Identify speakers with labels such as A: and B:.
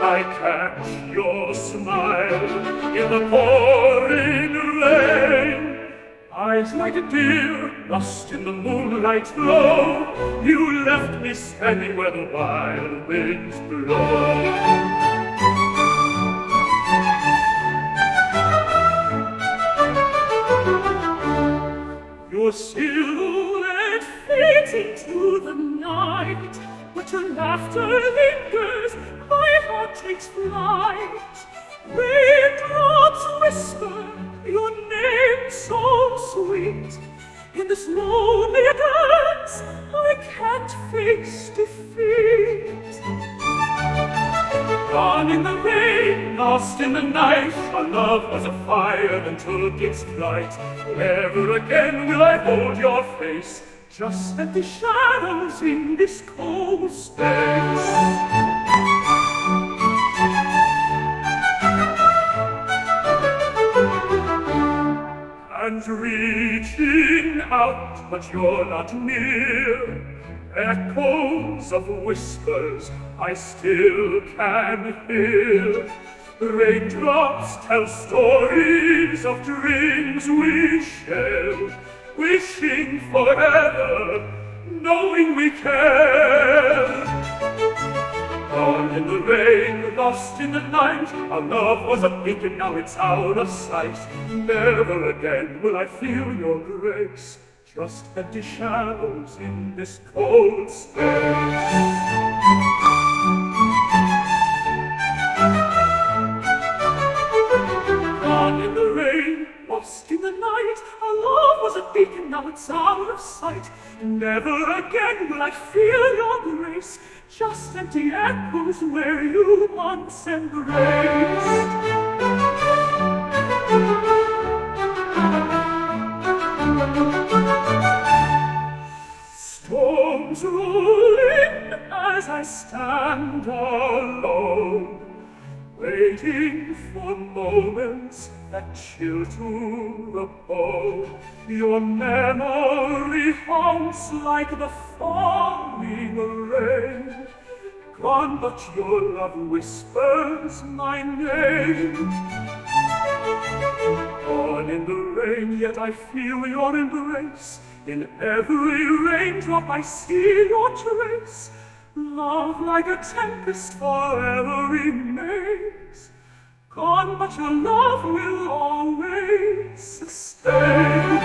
A: I catch your smile in the pouring rain. Eyes like a deer, lost in the moonlight glow. You left me standing where the wild winds blow. Your silhouette fades into the night, but your laughter lingers, my heart takes flight. Raindrops whisper your name so sweet. In this lonely dance, I can't face defeat. Gone in the rain, lost in the night, our love was a fire that took its flight. Never again will I hold your face, just empty shadows in this cold space. And reaching out, but you're not near. Echoes of whispers I still can hear. Raindrops tell stories of dreams we share, wishing forever, knowing we care. Gone in the rain, lost in the night, our love was a beacon, now it's out of sight. Never again will I feel your grace, just empty shadows in this cold space. Gone in the rain, lost in the night, our love was a beacon, now it's out of sight. Never again will I feel your grace, just empty echoes where you once embraced. Storms roll in as I stand alone, waiting for moments that chill to the bone. Your memory haunts like the falling rain. Gone, but your love whispers my name. Gone in the rain, yet I feel your embrace. In every raindrop I see your trace. Love like a tempest forever remains. Gone, but your love will always sustain.